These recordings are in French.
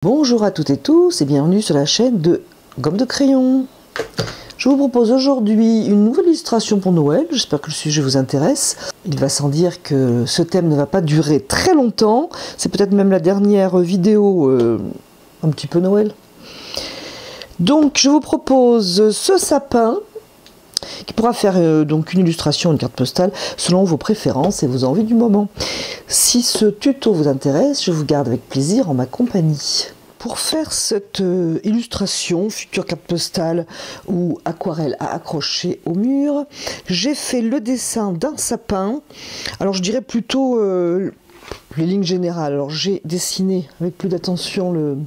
Bonjour à toutes et tous et bienvenue sur la chaîne de Gomme de Crayon. Je vous propose aujourd'hui une nouvelle illustration pour Noël. J'espère que le sujet vous intéresse. Il va sans dire que ce thème ne va pas durer très longtemps. C'est peut-être même la dernière vidéo un petit peu Noël. Donc je vous propose ce sapin qui pourra faire donc une illustration, une carte postale selon vos préférences et vos envies du moment. Si ce tuto vous intéresse, je vous garde avec plaisir en ma compagnie. Pour faire cette illustration, future carte postale ou aquarelle à accrocher au mur, j'ai fait le dessin d'un sapin. Alors je dirais plutôt les lignes générales. Alors j'ai dessiné avec plus d'attention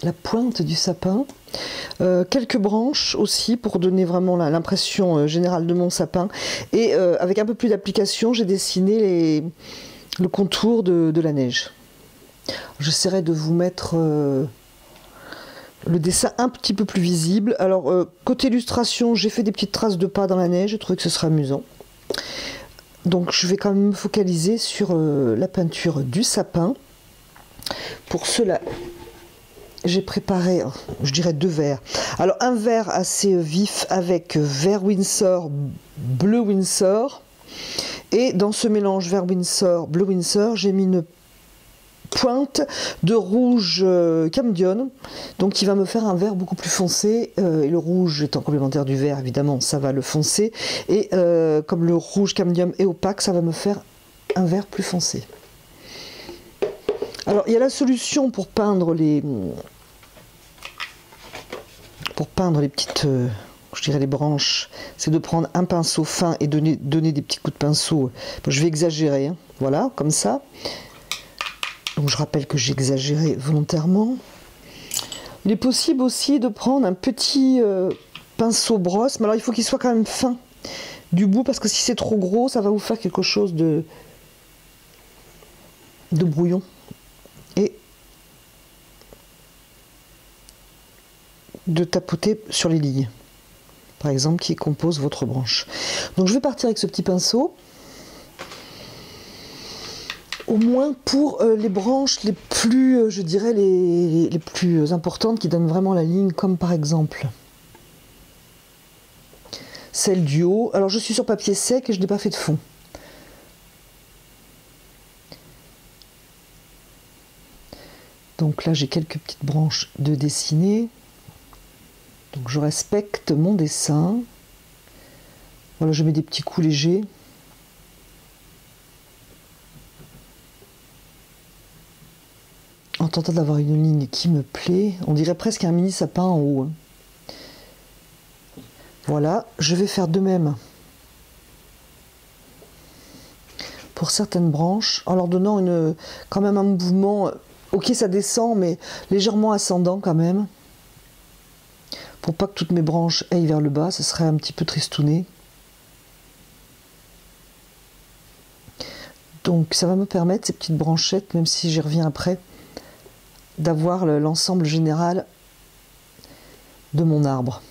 la pointe du sapin. Quelques branches aussi pour donner vraiment l'impression générale de mon sapin, et avec un peu plus d'application j'ai dessiné le contour de la neige. J'essaierai de vous mettre le dessin un petit peu plus visible. Alors côté illustration, j'ai fait des petites traces de pas dans la neige, je trouvais que ce serait amusant. Donc je vais quand même me focaliser sur la peinture du sapin. Pour cela, j'ai préparé, je dirais, deux verres. Alors un vert assez vif avec vert Winsor, bleu Winsor. Et dans ce mélange vert Winsor, bleu Winsor, j'ai mis une pointe de rouge Camdion, donc qui va me faire un vert beaucoup plus foncé. Et le rouge étant complémentaire du vert, évidemment, ça va le foncer. Et comme le rouge Camdium est opaque, ça va me faire un vert plus foncé. Alors il y a la solution pour peindre les petites, je dirais les branches, c'est de prendre un pinceau fin et donner des petits coups de pinceau. Bon, je vais exagérer, hein. Voilà, comme ça. Donc je rappelle que j'ai exagéré volontairement. Il est possible aussi de prendre un petit pinceau brosse, mais alors il faut qu'il soit quand même fin du bout, parce que si c'est trop gros, ça va vous faire quelque chose de brouillon. Et de tapoter sur les lignes, par exemple, qui composent votre branche. Donc je vais partir avec ce petit pinceau, au moins pour les branches les plus, je dirais, les plus importantes, qui donnent vraiment la ligne, comme par exemple celle du haut. Alors je suis sur papier sec et je n'ai pas fait de fond. Donc là j'ai quelques petites branches de dessiner. Donc je respecte mon dessin. Voilà, je mets des petits coups légers. En tentant d'avoir une ligne qui me plaît. On dirait presque un mini sapin en haut. Voilà, je vais faire de même pour certaines branches, en leur donnant quand même un mouvement. Ok, ça descend, mais légèrement ascendant quand même. Pour pas que toutes mes branches aillent vers le bas, ce serait un petit peu tristouné. Donc ça va me permettre, ces petites branchettes, même si j'y reviens après, d'avoir l'ensemble général de mon arbre.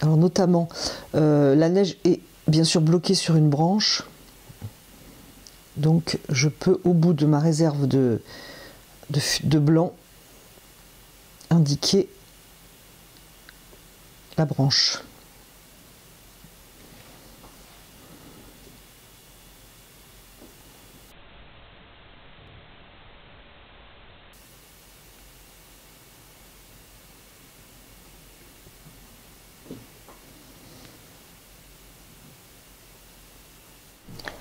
Alors notamment, la neige est bien sûr bloquée sur une branche. Donc je peux, au bout de ma réserve de blanc, indiquer la branche.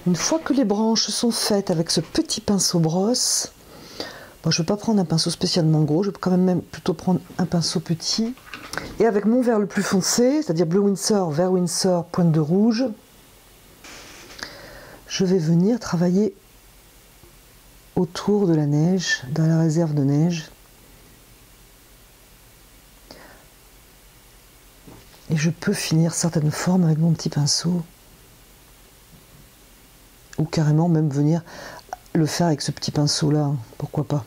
Une fois que les branches sont faites avec ce petit pinceau brosse, bon, je ne vais pas prendre un pinceau spécialement gros, je vais quand même plutôt prendre un pinceau petit. Et avec mon vert le plus foncé, c'est-à-dire bleu Winsor, vert Winsor, pointe de rouge, je vais venir travailler autour de la neige, dans la réserve de neige. Et je peux finir certaines formes avec mon petit pinceau. Ou carrément même venir le faire avec ce petit pinceau là, pourquoi pas.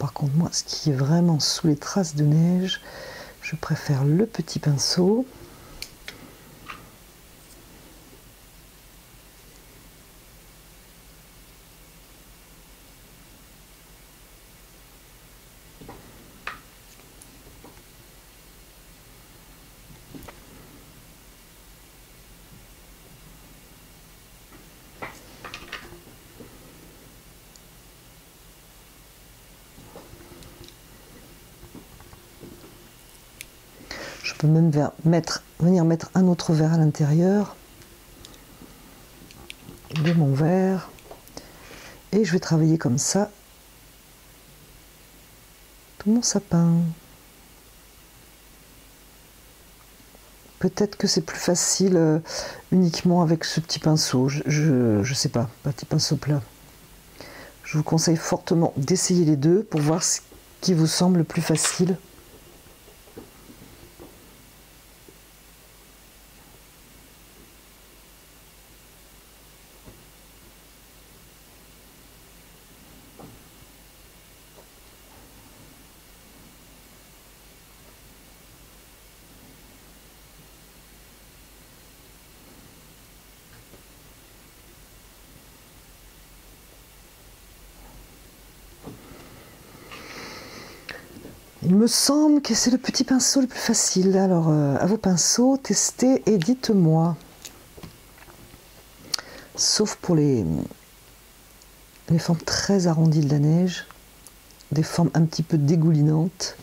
par contre, moi, ce qui est vraiment sous les traces de neige, je préfère le petit pinceau. Je peux même venir mettre un autre verre à l'intérieur de mon verre. Et je vais travailler comme ça tout mon sapin. Peut-être que c'est plus facile uniquement avec ce petit pinceau. Je sais pas, petit pinceau plat. Je vous conseille fortement d'essayer les deux pour voir ce qui vous semble plus facile. Il me semble que c'est le petit pinceau le plus facile. Alors, à vos pinceaux, testez et dites-moi. Sauf pour les formes très arrondies de la neige, des formes un petit peu dégoulinantes,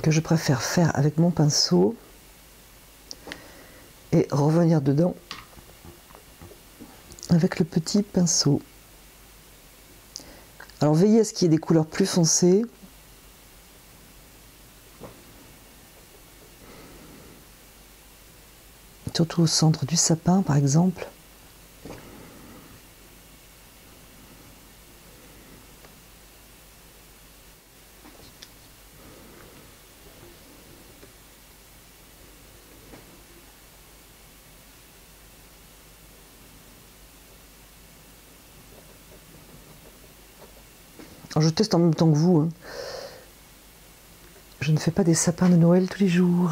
que je préfère faire avec mon pinceau et revenir dedans avec le petit pinceau. Alors veillez à ce qu'il y ait des couleurs plus foncées. Surtout au centre du sapin par exemple. Alors je teste en même temps que vous. Hein. Je ne fais pas des sapins de Noël tous les jours.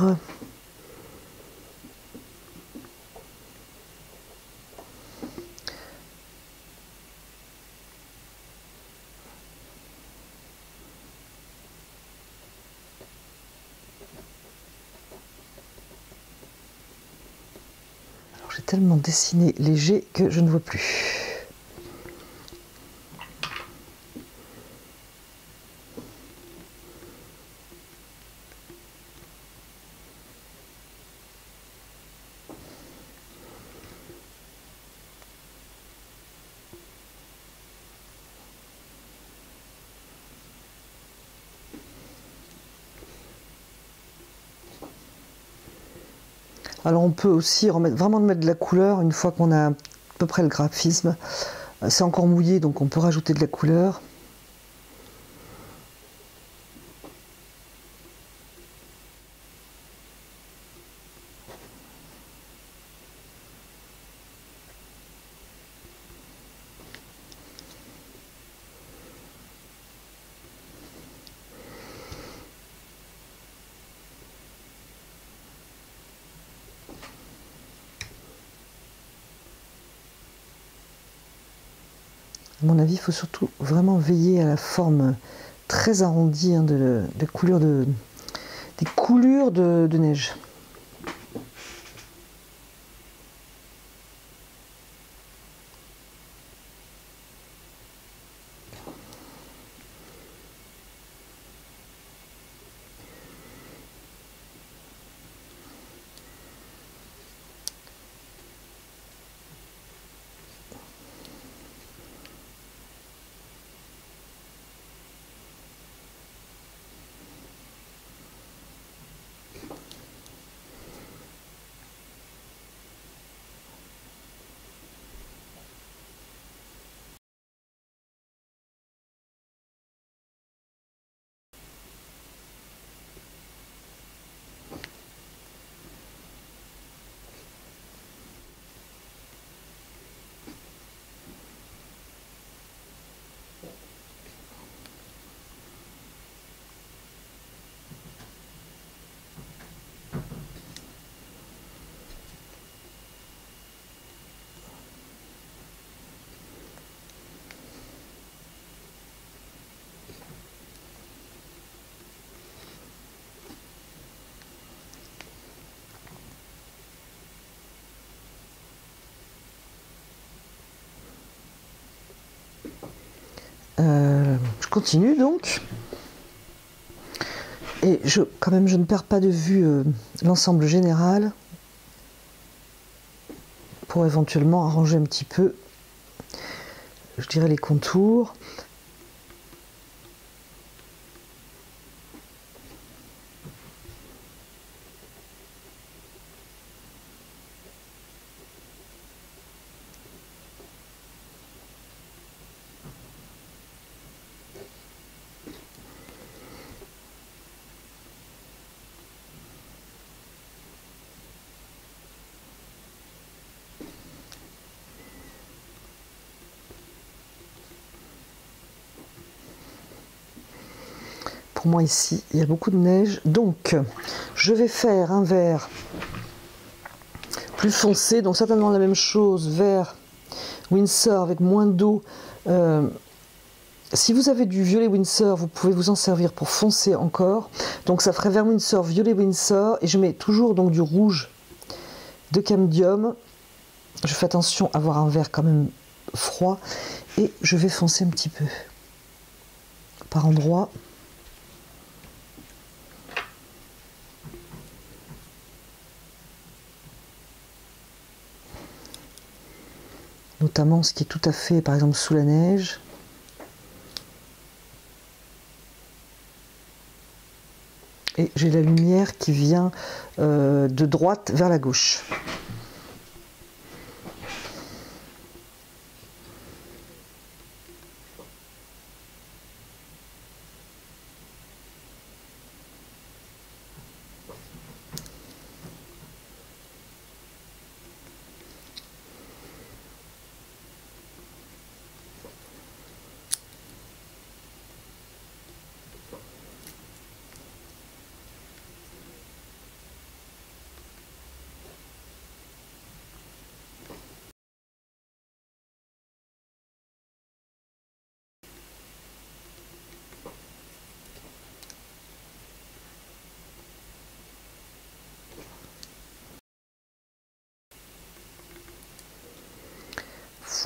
Alors j'ai tellement dessiné léger que je ne vois plus. Alors on peut aussi vraiment mettre de la couleur une fois qu'on a à peu près le graphisme. C'est encore mouillé donc on peut rajouter de la couleur. À mon avis, il faut surtout vraiment veiller à la forme très arrondie hein, des couleurs de neige. Je continue donc. Et quand même, je ne perds pas de vue l'ensemble général pour éventuellement arranger un petit peu, je dirais, les contours. Pour moi ici, il y a beaucoup de neige, donc je vais faire un vert plus foncé, donc certainement la même chose, vert Winsor avec moins d'eau. Si vous avez du violet Winsor, vous pouvez vous en servir pour foncer encore. Donc ça ferait vert Winsor, violet Winsor, et je mets toujours donc du rouge de Cambium. Je fais attention à avoir un vert quand même froid, et je vais foncer un petit peu par endroits. Notamment ce qui est tout à fait, par exemple, sous la neige. Et j'ai la lumière qui vient de droite vers la gauche.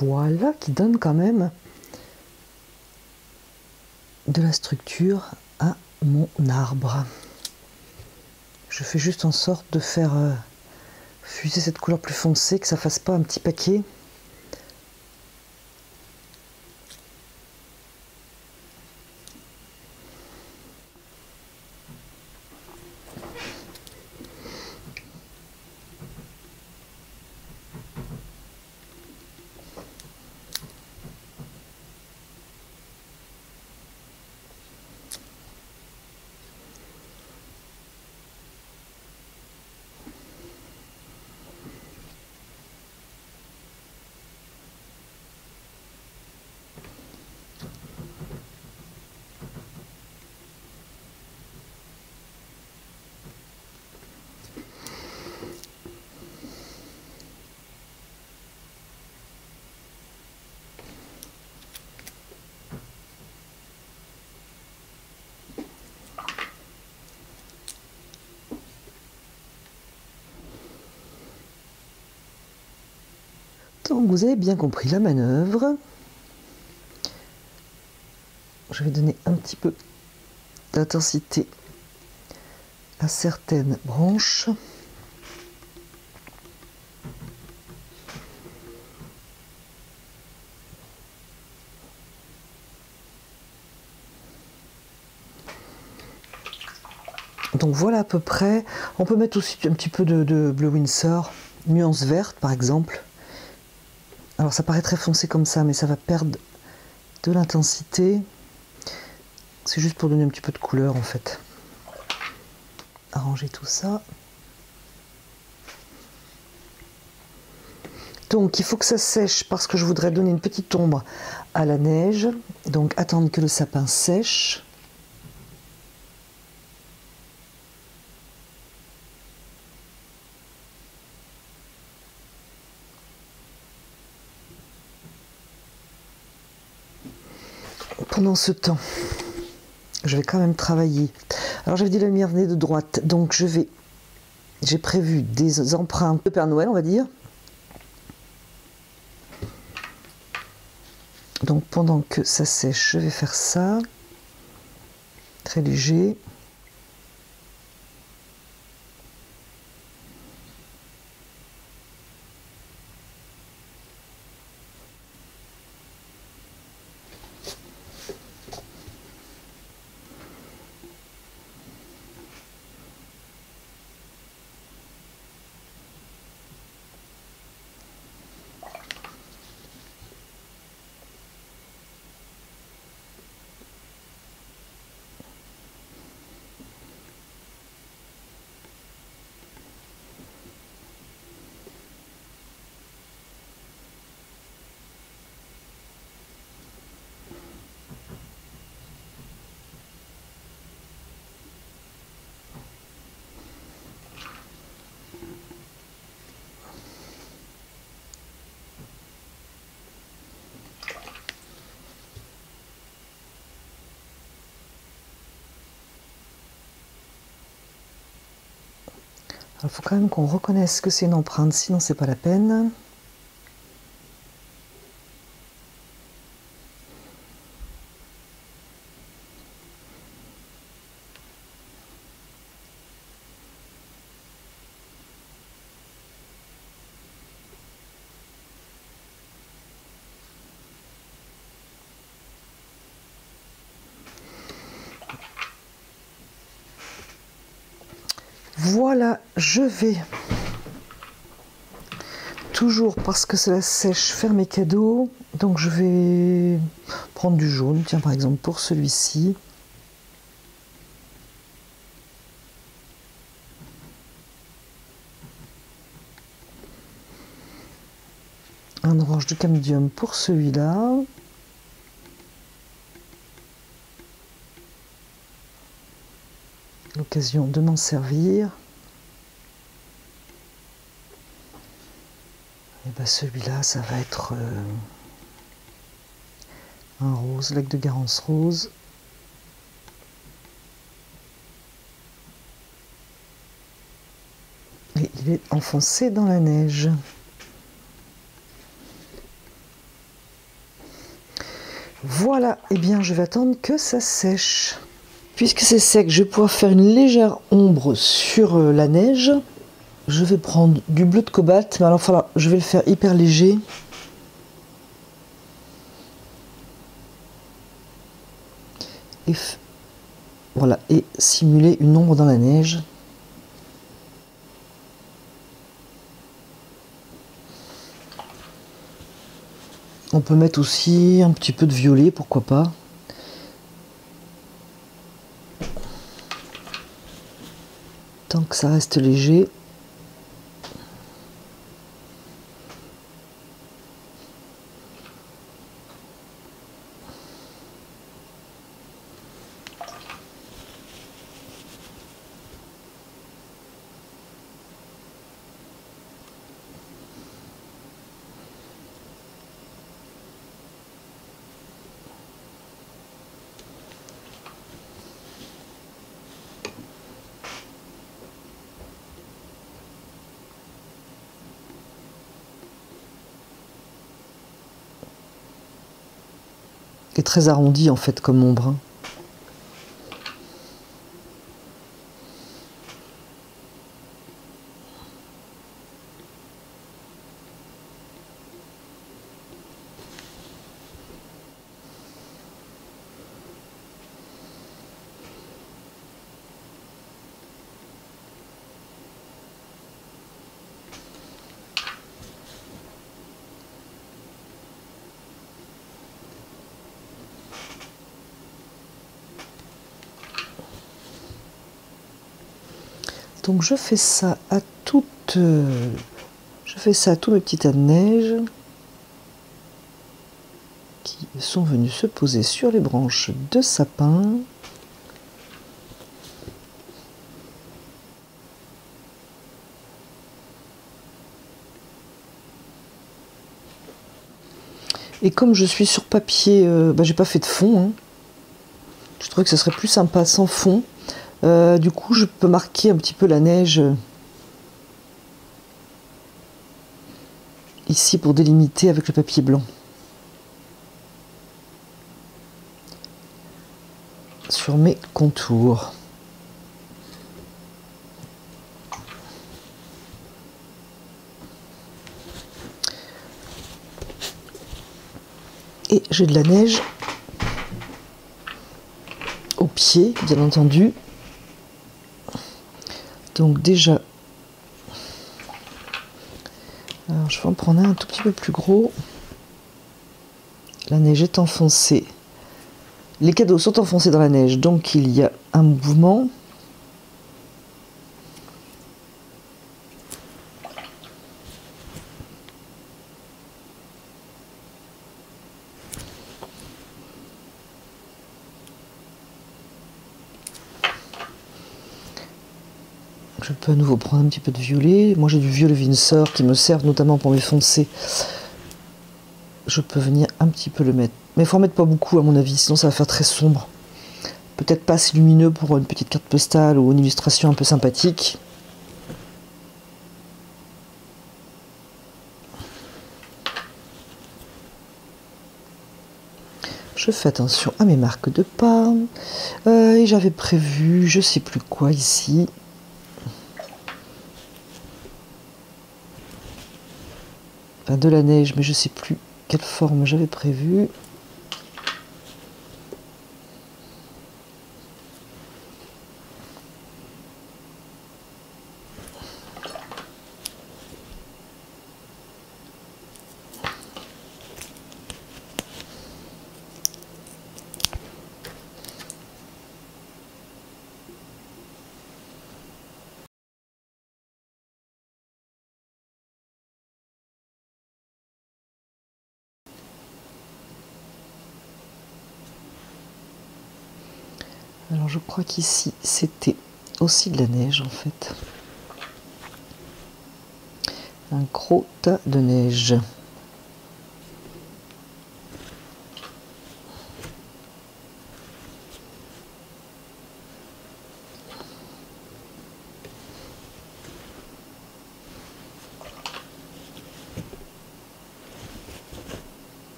Voilà, qui donne quand même de la structure à mon arbre. Je fais juste en sorte de faire fuser cette couleur plus foncée, que ça fasse pas un petit paquet. Donc vous avez bien compris la manœuvre. Je vais donner un petit peu d'intensité à certaines branches. Donc voilà à peu près. On peut mettre aussi un petit peu de bleu Winsor, nuance verte par exemple. Alors ça paraît très foncé comme ça, mais ça va perdre de l'intensité. C'est juste pour donner un petit peu de couleur en fait. Arranger tout ça. Donc il faut que ça sèche parce que je voudrais donner une petite ombre à la neige. Donc attendre que le sapin sèche. Pendant ce temps, je vais quand même travailler. Alors j'avais dit la lumière venait de droite, donc j'ai prévu des empreintes de Père Noël, on va dire. Donc pendant que ça sèche, je vais faire ça, très léger. Il faut quand même qu'on reconnaisse que c'est une empreinte, sinon c'est pas la peine. Voilà, je vais toujours, parce que cela sèche, faire mes cadeaux. Donc je vais prendre du jaune, tiens par exemple pour celui-ci. Un orange du camdium pour celui-là. L'occasion de m'en servir. Et bien celui-là, ça va être un rose, lac de Garance rose. Et il est enfoncé dans la neige. Voilà, et bien je vais attendre que ça sèche. Puisque c'est sec, je vais pouvoir faire une légère ombre sur la neige. Je vais prendre du bleu de cobalt, mais alors voilà, je vais le faire hyper léger. Et voilà, et simuler une ombre dans la neige. On peut mettre aussi un petit peu de violet, pourquoi pas. Tant que ça reste léger. Et très arrondi en fait comme mon brin. Donc je fais ça à toutes, je fais ça à tous mes petits tas de neige qui sont venus se poser sur les branches de sapin. Et comme je suis sur papier, j'ai pas fait de fond. Hein. Je trouvais que ce serait plus sympa sans fond. Du coup, je peux marquer un petit peu la neige ici pour délimiter avec le papier blanc. sur mes contours. Et j'ai de la neige au pied, bien entendu. Donc déjà, alors je vais en prendre un tout petit peu plus gros. La neige est enfoncée. Les cadeaux sont enfoncés dans la neige, donc il y a un mouvement. Je peux à nouveau prendre un petit peu de violet. Moi j'ai du violet Winsor qui me sert notamment pour mes foncés. Je peux venir un petit peu le mettre. Mais il faut en mettre pas beaucoup à mon avis, sinon ça va faire très sombre. Peut-être pas assez lumineux pour une petite carte postale ou une illustration un peu sympathique. Je fais attention à mes marques de pas. Et j'avais prévu, je sais plus quoi ici. Enfin, de la neige, mais je sais plus quelle forme j'avais prévu. Alors je crois qu'ici c'était aussi de la neige en fait. Un gros tas de neige.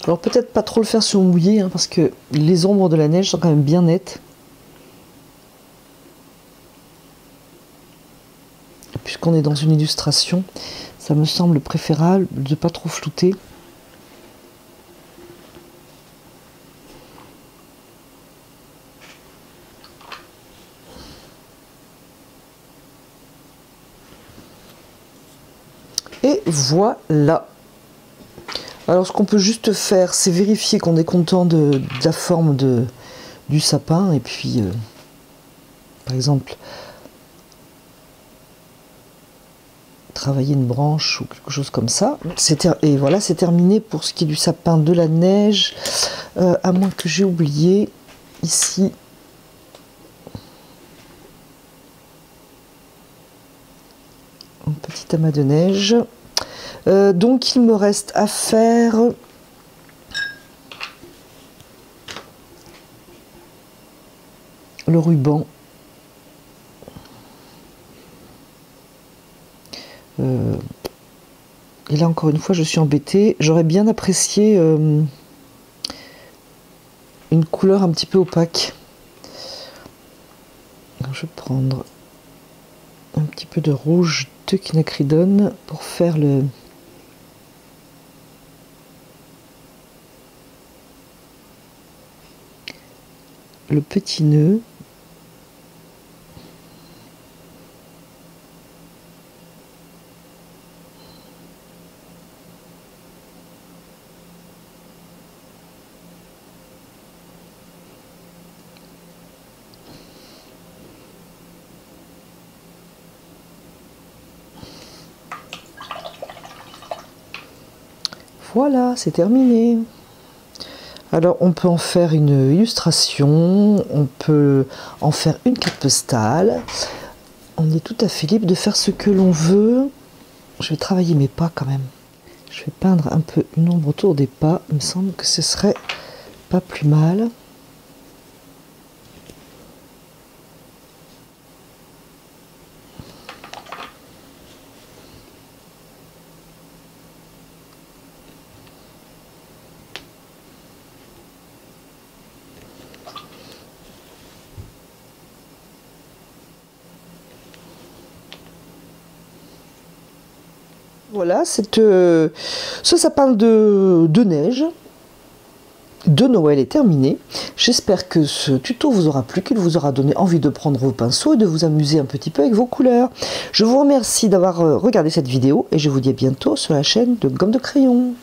Alors peut-être pas trop le faire sur mouillé, hein, parce que les ombres de la neige sont quand même bien nettes. Puisqu'on est dans une illustration, ça me semble préférable de pas trop flouter. Et voilà. Alors ce qu'on peut juste faire, c'est vérifier qu'on est content de la forme du sapin. Et puis, par exemple, travailler une branche ou quelque chose comme ça. Et voilà, c'est terminé pour ce qui est du sapin de la neige. À moins que j'ai oublié, ici, un petit amas de neige. Donc il me reste à faire le ruban. Et là encore une fois je suis embêtée. J'aurais bien apprécié une couleur un petit peu opaque. Alors, je vais prendre un petit peu de rouge de quinacridone pour faire le petit nœud. Voilà, c'est terminé. Alors on peut en faire une illustration, on peut en faire une carte postale, on est tout à fait libre de faire ce que l'on veut. Je vais travailler mes pas quand même. Je vais peindre un peu une ombre autour des pas. Il me semble que ce serait pas plus mal. Voilà, ce sapin de neige de Noël est terminé. J'espère que ce tuto vous aura plu, qu'il vous aura donné envie de prendre vos pinceaux et de vous amuser un petit peu avec vos couleurs. Je vous remercie d'avoir regardé cette vidéo et je vous dis à bientôt sur la chaîne de Gomme de Crayon.